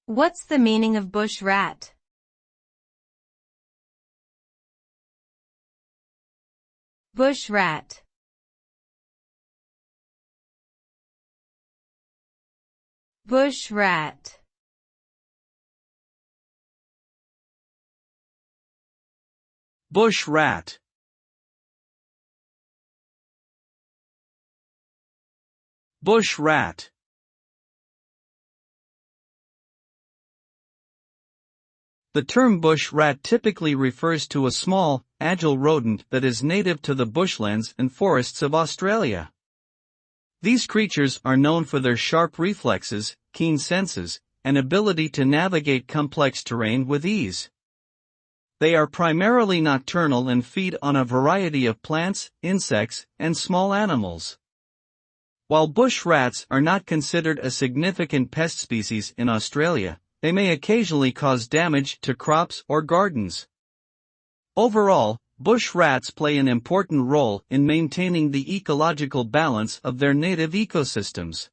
What's the meaning of bush rat? Bush rat. Bush rat. Bush rat. Bush rat. The term bush rat typically refers to a small, agile rodent that is native to the bushlands and forests of Australia. These creatures are known for their sharp reflexes, keen senses, and ability to navigate complex terrain with ease. They are primarily nocturnal and feed on a variety of plants, insects, and small animals. While bush rats are not considered a significant pest species in Australia, they may occasionally cause damage to crops or gardens. Overall, bush rats play an important role in maintaining the ecological balance of their native ecosystems.